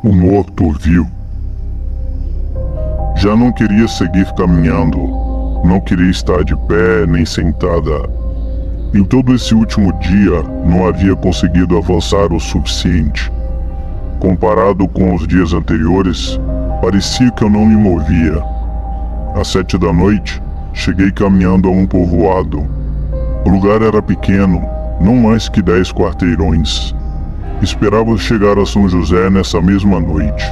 o morto-vivo. Já não queria seguir caminhando, não queria estar de pé nem sentada. Em todo esse último dia, não havia conseguido avançar o suficiente. Comparado com os dias anteriores, parecia que eu não me movia. Às 7 da noite, cheguei caminhando a um povoado. O lugar era pequeno, não mais que 10 quarteirões. Esperava chegar a São José nessa mesma noite.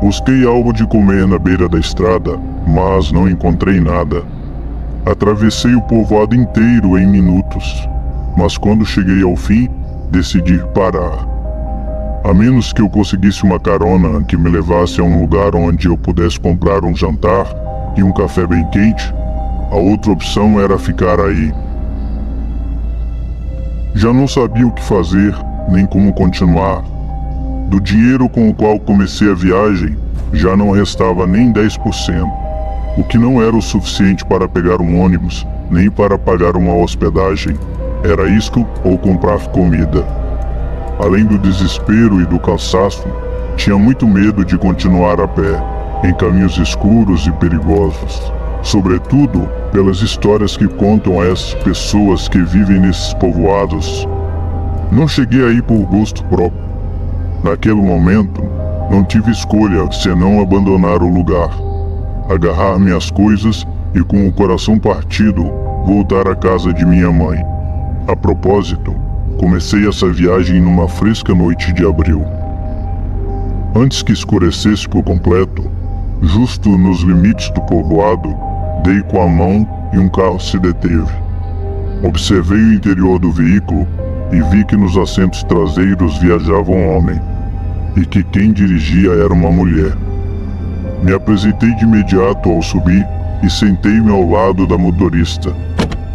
Busquei algo de comer na beira da estrada, mas não encontrei nada. Atravessei o povoado inteiro em minutos, mas quando cheguei ao fim, decidi parar. A menos que eu conseguisse uma carona que me levasse a um lugar onde eu pudesse comprar um jantar e um café bem quente, a outra opção era ficar aí. Já não sabia o que fazer, nem como continuar. Do dinheiro com o qual comecei a viagem, já não restava nem 10%, o que não era o suficiente para pegar um ônibus, nem para pagar uma hospedagem. Era isto ou comprar comida. Além do desespero e do cansaço, tinha muito medo de continuar a pé, em caminhos escuros e perigosos. Sobretudo pelas histórias que contam a essas pessoas que vivem nesses povoados. Não cheguei aí por gosto próprio. Naquele momento, não tive escolha senão abandonar o lugar, agarrar minhas coisas e, com o coração partido, voltar à casa de minha mãe. A propósito, comecei essa viagem numa fresca noite de abril. Antes que escurecesse por completo, justo nos limites do povoado, dei com a mão e um carro se deteve. Observei o interior do veículo e vi que nos assentos traseiros viajava um homem, e que quem dirigia era uma mulher. Me apresentei de imediato ao subir e sentei-me ao lado da motorista.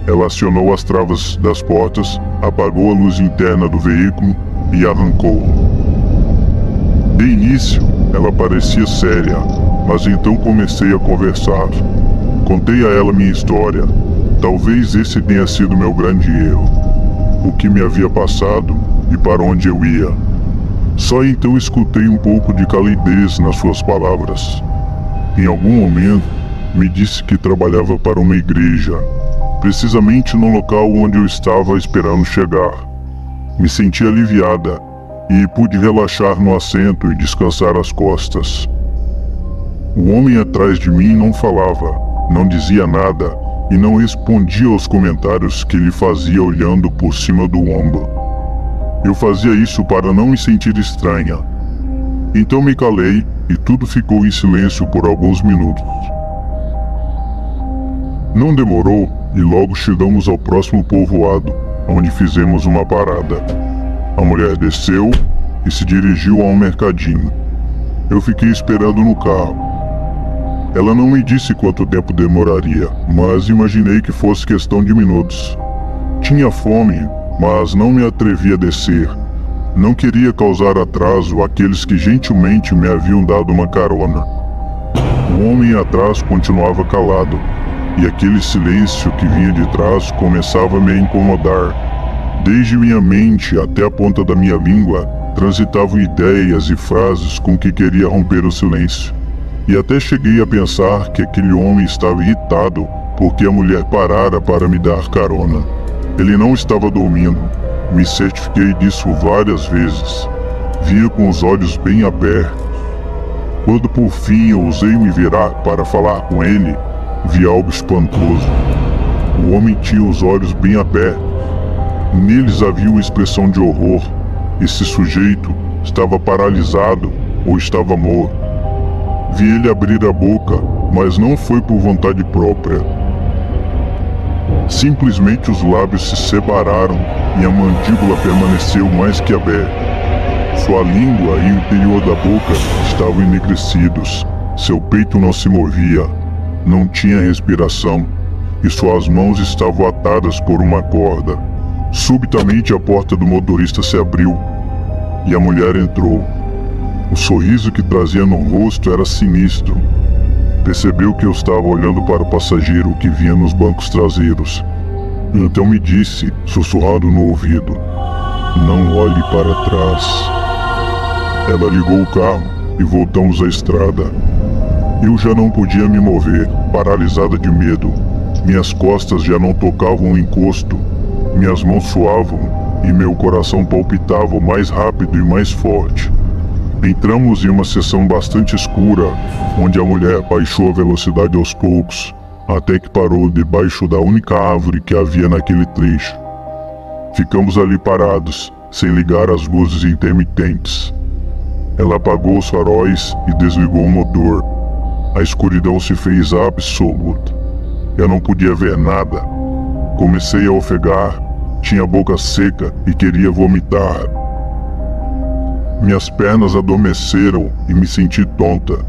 Ela acionou as travas das portas, apagou a luz interna do veículo e arrancou. De início, ela parecia séria, mas então comecei a conversar. Contei a ela minha história. Talvez esse tenha sido meu grande erro. O que me havia passado e para onde eu ia. Só então escutei um pouco de calidez nas suas palavras. Em algum momento, me disse que trabalhava para uma igreja, precisamente no local onde eu estava esperando chegar. Me senti aliviada e pude relaxar no assento e descansar as costas. O homem atrás de mim não falava, não dizia nada e não respondia aos comentários que lhe fazia olhando por cima do ombro. Eu fazia isso para não me sentir estranha. Então me calei e tudo ficou em silêncio por alguns minutos. Não demorou e logo chegamos ao próximo povoado, onde fizemos uma parada. A mulher desceu e se dirigiu a um mercadinho. Eu fiquei esperando no carro. Ela não me disse quanto tempo demoraria, mas imaginei que fosse questão de minutos. Tinha fome, mas não me atrevi a descer. Não queria causar atraso àqueles que gentilmente me haviam dado uma carona. O homem atrás continuava calado, e aquele silêncio que vinha de trás começava a me incomodar. Desde minha mente até a ponta da minha língua transitavam ideias e frases com que queria romper o silêncio. E até cheguei a pensar que aquele homem estava irritado porque a mulher parara para me dar carona. Ele não estava dormindo. Me certifiquei disso várias vezes. Via com os olhos bem abertos. Quando por fim eu ousei me virar para falar com ele, vi algo espantoso. O homem tinha os olhos bem abertos. Neles havia uma expressão de horror. Esse sujeito estava paralisado ou estava morto. Vi ele abrir a boca, mas não foi por vontade própria. Simplesmente os lábios se separaram e a mandíbula permaneceu mais que aberta. Sua língua e o interior da boca estavam enegrecidos. Seu peito não se movia, não tinha respiração e suas mãos estavam atadas por uma corda. Subitamente a porta do motorista se abriu e a mulher entrou. O sorriso que trazia no rosto era sinistro. Percebeu que eu estava olhando para o passageiro que vinha nos bancos traseiros. Então me disse, sussurrado no ouvido: "Não olhe para trás." Ela ligou o carro e voltamos à estrada. Eu já não podia me mover, paralisada de medo. Minhas costas já não tocavam o encosto, minhas mãos suavam e meu coração palpitava mais rápido e mais forte. Entramos em uma seção bastante escura, onde a mulher baixou a velocidade aos poucos, até que parou debaixo da única árvore que havia naquele trecho. Ficamos ali parados, sem ligar as luzes intermitentes. Ela apagou os faróis e desligou o motor. A escuridão se fez absoluta. Eu não podia ver nada. Comecei a ofegar, tinha a boca seca e queria vomitar. Minhas pernas adormeceram e me senti tonta.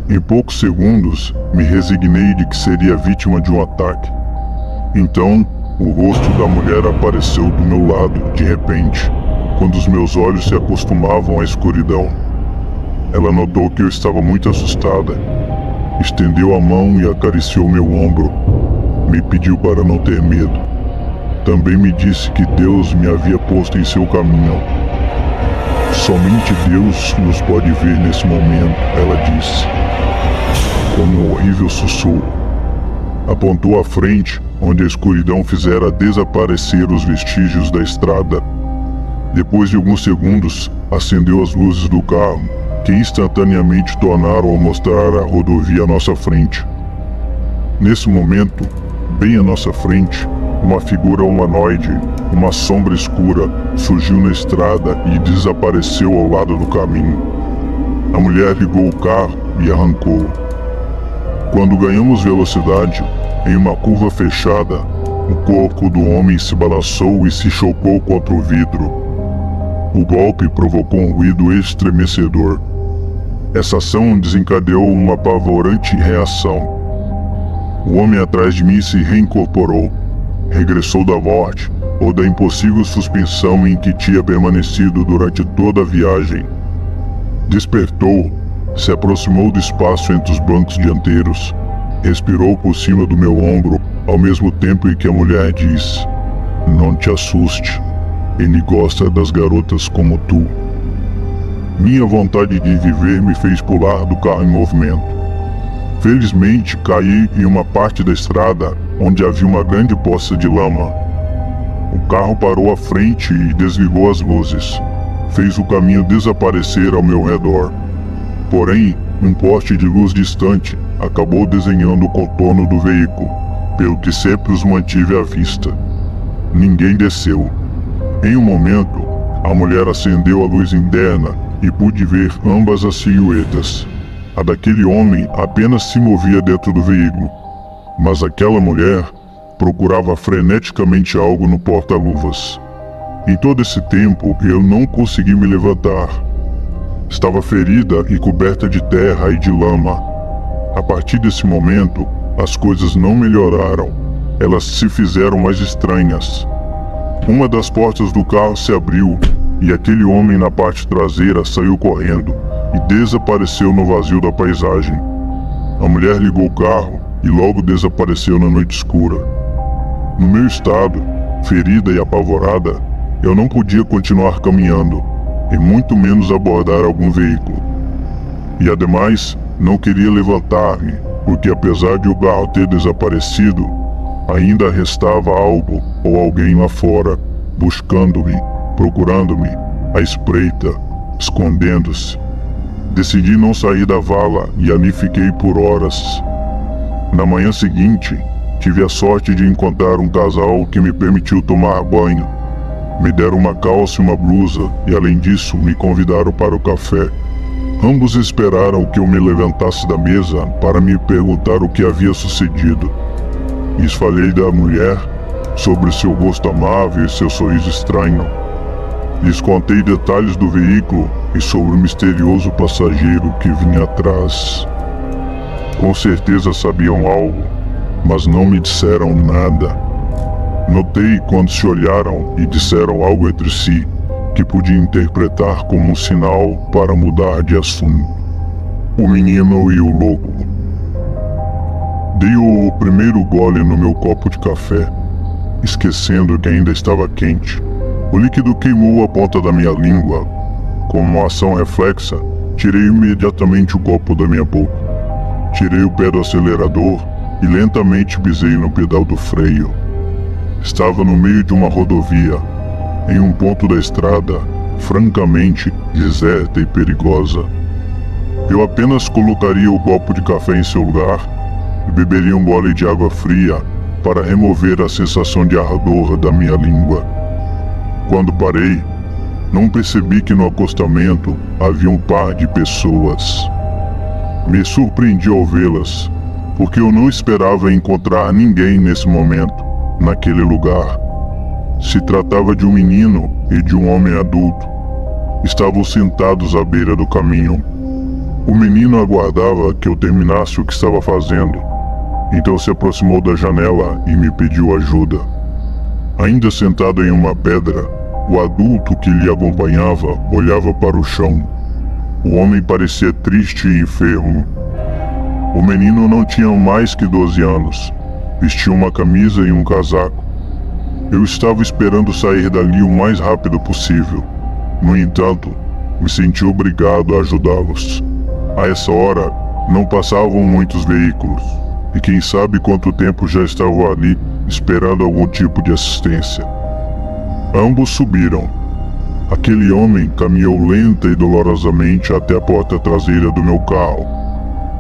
Em poucos segundos, me resignei de que seria vítima de um ataque. Então, o rosto da mulher apareceu do meu lado, de repente, quando os meus olhos se acostumavam à escuridão. Ela notou que eu estava muito assustada. Estendeu a mão e acariciou meu ombro. Me pediu para não ter medo. Também me disse que Deus me havia posto em seu caminho. Somente Deus nos pode ver nesse momento, ela disse, com um horrível sussurro. Apontou à frente, onde a escuridão fizera desaparecer os vestígios da estrada. Depois de alguns segundos, acendeu as luzes do carro, que instantaneamente tornaram a mostrar a rodovia à nossa frente. Nesse momento, bem à nossa frente, uma figura humanoide, uma sombra escura, surgiu na estrada e desapareceu ao lado do caminho. A mulher ligou o carro e arrancou. Quando ganhamos velocidade, em uma curva fechada, o corpo do homem se balançou e se chocou contra o vidro. O golpe provocou um ruído estremecedor. Essa ação desencadeou uma apavorante reação. O homem atrás de mim se reincorporou. Regressou da morte, ou da impossível suspensão em que tinha permanecido durante toda a viagem. Despertou, se aproximou do espaço entre os bancos dianteiros, respirou por cima do meu ombro, ao mesmo tempo em que a mulher disse: "Não te assuste, ele gosta das garotas como tu." Minha vontade de viver me fez pular do carro em movimento. Felizmente, caí em uma parte da estrada onde havia uma grande poça de lama. O carro parou à frente e desligou as luzes. Fez o caminho desaparecer ao meu redor. Porém, um poste de luz distante acabou desenhando o contorno do veículo, pelo que sempre os mantive à vista. Ninguém desceu. Em um momento, a mulher acendeu a luz interna e pude ver ambas as silhuetas. A daquele homem apenas se movia dentro do veículo, mas aquela mulher procurava freneticamente algo no porta-luvas. Em todo esse tempo, eu não consegui me levantar. Estava ferida e coberta de terra e de lama. A partir desse momento, as coisas não melhoraram. Elas se fizeram mais estranhas. Uma das portas do carro se abriu e aquele homem na parte traseira saiu correndo e desapareceu no vazio da paisagem. A mulher ligou o carro e logo desapareceu na noite escura. No meu estado, ferida e apavorada, eu não podia continuar caminhando, e muito menos abordar algum veículo. E ademais, não queria levantar-me, porque apesar de o carro ter desaparecido, ainda restava algo ou alguém lá fora, buscando-me, procurando-me, à espreita, escondendo-se. Decidi não sair da vala e ali fiquei por horas. Na manhã seguinte, tive a sorte de encontrar um casal que me permitiu tomar banho. Me deram uma calça e uma blusa e, além disso, me convidaram para o café. Ambos esperaram que eu me levantasse da mesa para me perguntar o que havia sucedido. Lhes falei da mulher, sobre seu rosto amável e seu sorriso estranho. Lhes contei detalhes do veículo e sobre o misterioso passageiro que vinha atrás. Com certeza sabiam algo, mas não me disseram nada. Notei quando se olharam e disseram algo entre si, que podia interpretar como um sinal para mudar de assunto. O menino e o lobo. Dei o primeiro gole no meu copo de café, esquecendo que ainda estava quente. O líquido queimou a ponta da minha língua. Como uma ação reflexa, tirei imediatamente o copo da minha boca. Tirei o pé do acelerador e lentamente pisei no pedal do freio. Estava no meio de uma rodovia, em um ponto da estrada, francamente deserta e perigosa. Eu apenas colocaria o copo de café em seu lugar e beberia um gole de água fria para remover a sensação de ardor da minha língua. Quando parei, não percebi que no acostamento havia um par de pessoas. Me surpreendi ao vê-las, porque eu não esperava encontrar ninguém nesse momento, naquele lugar. Se tratava de um menino e de um homem adulto. Estavam sentados à beira do caminho. O menino aguardava que eu terminasse o que estava fazendo, então se aproximou da janela e me pediu ajuda. Ainda sentado em uma pedra, o adulto que lhe acompanhava olhava para o chão. O homem parecia triste e enfermo. O menino não tinha mais que 12 anos. Vestia uma camisa e um casaco. Eu estava esperando sair dali o mais rápido possível. No entanto, me senti obrigado a ajudá-los. A essa hora, não passavam muitos veículos, e quem sabe quanto tempo já estavam ali esperando algum tipo de assistência. Ambos subiram. Aquele homem caminhou lenta e dolorosamente até a porta traseira do meu carro.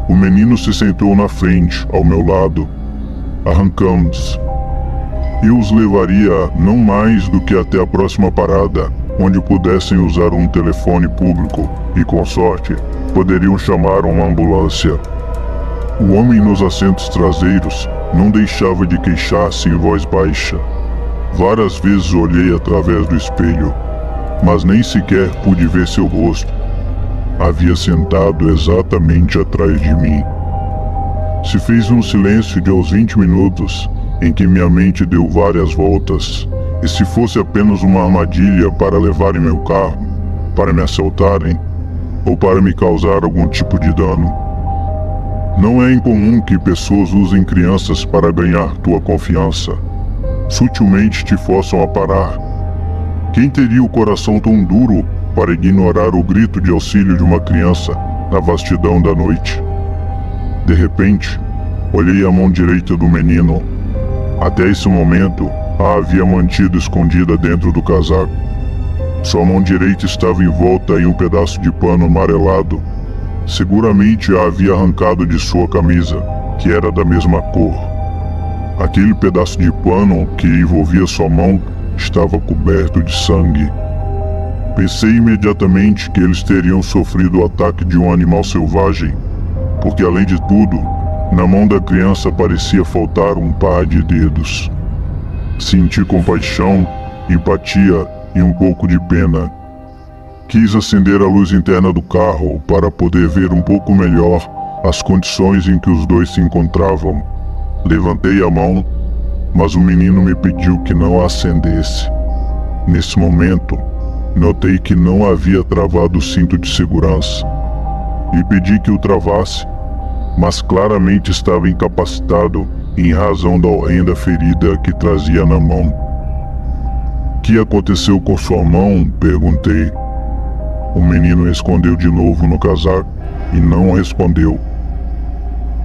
O menino se sentou na frente, ao meu lado. Arrancamos. Eu os levaria não mais do que até a próxima parada, onde pudessem usar um telefone público e, com sorte, poderiam chamar uma ambulância. O homem nos assentos traseiros não deixava de queixar-se em voz baixa. Várias vezes olhei através do espelho, mas nem sequer pude ver seu rosto. Havia sentado exatamente atrás de mim. Se fez um silêncio de uns 20 minutos, em que minha mente deu várias voltas. E se fosse apenas uma armadilha para levarem meu carro, para me assaltarem, ou para me causar algum tipo de dano. Não é incomum que pessoas usem crianças para ganhar tua confiança. Sutilmente te forçam a parar. Quem teria o coração tão duro para ignorar o grito de auxílio de uma criança na vastidão da noite? De repente, olhei a mão direita do menino. Até esse momento, a havia mantido escondida dentro do casaco. Sua mão direita estava envolta em um pedaço de pano amarelado. Seguramente a havia arrancado de sua camisa, que era da mesma cor. Aquele pedaço de pano que envolvia sua mão estava coberto de sangue. Pensei imediatamente que eles teriam sofrido o ataque de um animal selvagem, porque além de tudo, na mão da criança parecia faltar um par de dedos. Senti compaixão, empatia e um pouco de pena. Quis acender a luz interna do carro para poder ver um pouco melhor as condições em que os dois se encontravam. Levantei a mão, mas o menino me pediu que não a acendesse. Nesse momento, notei que não havia travado o cinto de segurança e pedi que o travasse, mas claramente estava incapacitado em razão da horrenda ferida que trazia na mão. "O que aconteceu com sua mão?" perguntei. O menino escondeu de novo no casaco e não respondeu.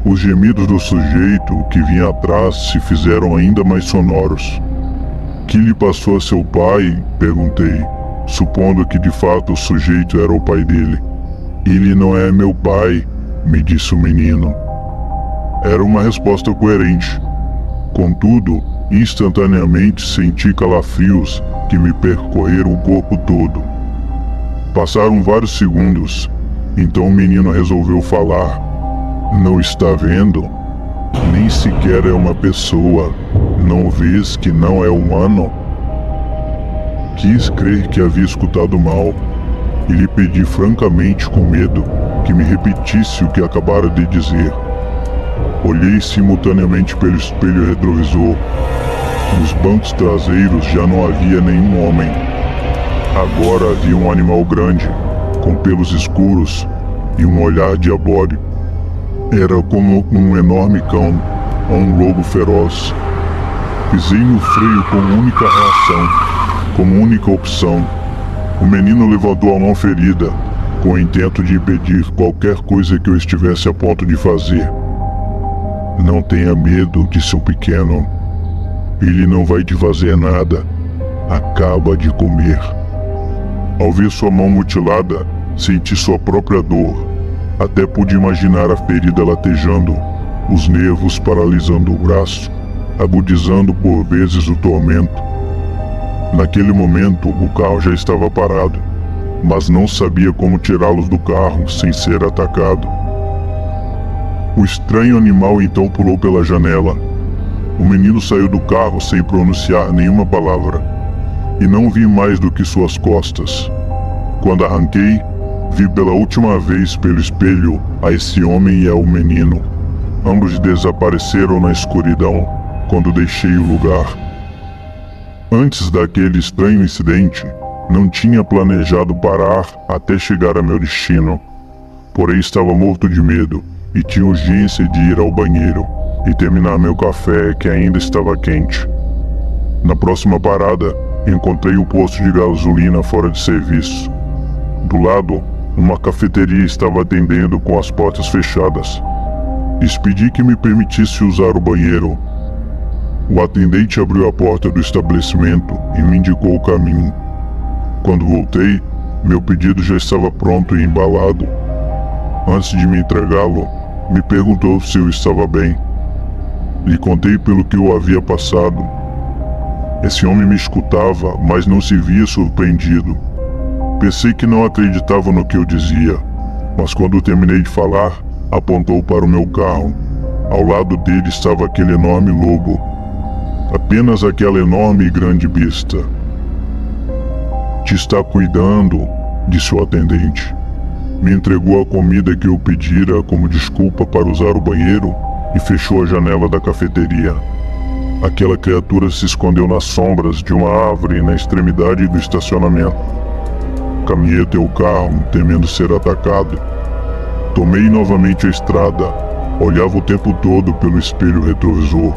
Os gemidos do sujeito que vinha atrás se fizeram ainda mais sonoros. "Que lhe passou a seu pai?" perguntei, supondo que de fato o sujeito era o pai dele. "Ele não é meu pai", me disse o menino. Era uma resposta coerente. Contudo, instantaneamente senti calafrios que me percorreram o corpo todo. Passaram vários segundos, então o menino resolveu falar. "Não está vendo? Nem sequer é uma pessoa. Não vês que não é humano?" Quis crer que havia escutado mal e lhe pedi francamente com medo que me repetisse o que acabara de dizer. Olhei simultaneamente pelo espelho retrovisor. Nos bancos traseiros já não havia nenhum homem. Agora havia um animal grande, com pelos escuros e um olhar diabólico. Era como um enorme cão ou um lobo feroz. Pisei no freio como única reação, como única opção. O menino levantou a mão ferida, com o intento de impedir qualquer coisa que eu estivesse a ponto de fazer. Não tenha medo, disse o pequeno. Ele não vai te fazer nada. Acaba de comer. Ao ver sua mão mutilada, senti sua própria dor. Até pude imaginar a ferida latejando, os nervos paralisando o braço, agudizando por vezes o tormento. Naquele momento, o carro já estava parado, mas não sabia como tirá-los do carro sem ser atacado. O estranho animal então pulou pela janela. O menino saiu do carro sem pronunciar nenhuma palavra, e não vi mais do que suas costas. Quando arranquei, vi pela última vez pelo espelho a esse homem e ao menino. Ambos desapareceram na escuridão quando deixei o lugar. Antes daquele estranho incidente, não tinha planejado parar até chegar a meu destino. Porém estava morto de medo e tinha urgência de ir ao banheiro e terminar meu café que ainda estava quente. Na próxima parada, encontrei o posto de gasolina fora de serviço. Do lado, uma cafeteria estava atendendo com as portas fechadas. Pedi que me permitisse usar o banheiro. O atendente abriu a porta do estabelecimento e me indicou o caminho. Quando voltei, meu pedido já estava pronto e embalado. Antes de me entregá-lo, me perguntou se eu estava bem. Lhe contei pelo que eu havia passado. Esse homem me escutava, mas não se via surpreendido. Pensei que não acreditava no que eu dizia, mas quando terminei de falar, apontou para o meu carro. Ao lado dele estava aquele enorme lobo. Apenas aquela enorme e grande besta. Te está cuidando, disse o atendente. Me entregou a comida que eu pedira como desculpa para usar o banheiro e fechou a janela da cafeteria. Aquela criatura se escondeu nas sombras de uma árvore na extremidade do estacionamento. Caminhei até o carro, temendo ser atacado. Tomei novamente a estrada. Olhava o tempo todo pelo espelho retrovisor,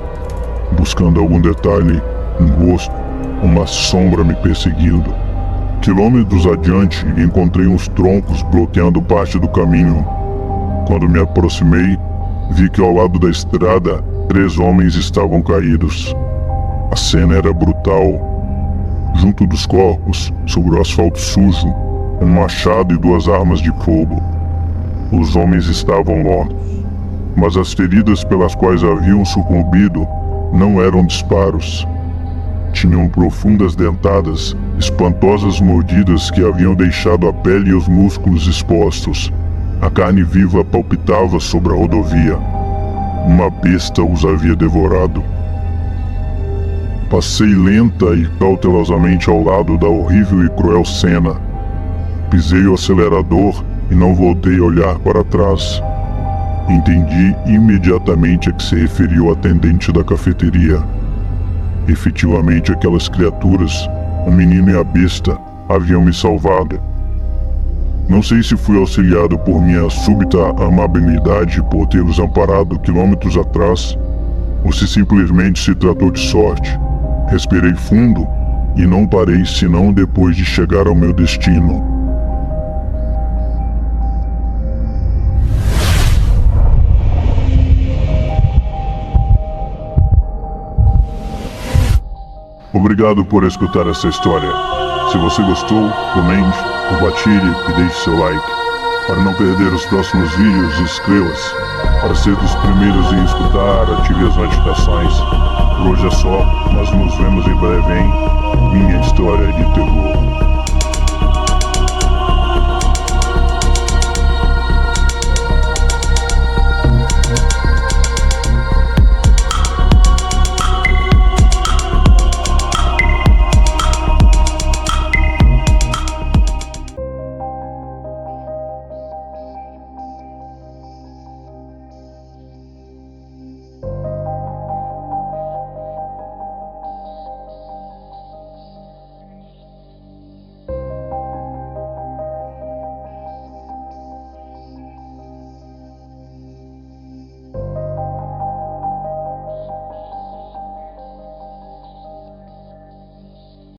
buscando algum detalhe, um rosto, uma sombra me perseguindo. Quilômetros adiante, encontrei uns troncos bloqueando parte do caminho. Quando me aproximei, vi que ao lado da estrada, 3 homens estavam caídos. A cena era brutal. Junto dos corpos, sobre o asfalto sujo, um machado e 2 armas de fogo. Os homens estavam mortos, mas as feridas pelas quais haviam sucumbido não eram disparos. Tinham profundas dentadas, espantosas mordidas que haviam deixado a pele e os músculos expostos. A carne viva palpitava sobre a rodovia. Uma besta os havia devorado. Passei lenta e cautelosamente ao lado da horrível e cruel cena. Pisei o acelerador e não voltei a olhar para trás. Entendi imediatamente a que se referia o atendente da cafeteria. Efetivamente aquelas criaturas, o menino e a besta, haviam me salvado. Não sei se fui auxiliado por minha súbita amabilidade por tê-los amparado quilômetros atrás, ou se simplesmente se tratou de sorte. Respirei fundo e não parei senão depois de chegar ao meu destino. Obrigado por escutar essa história. Se você gostou, comente, compartilhe e deixe seu like. Para não perder os próximos vídeos, inscreva-se. Para ser dos primeiros em escutar, ative as notificações. Por hoje é só, nós nos vemos em breve em Minha História de Terror.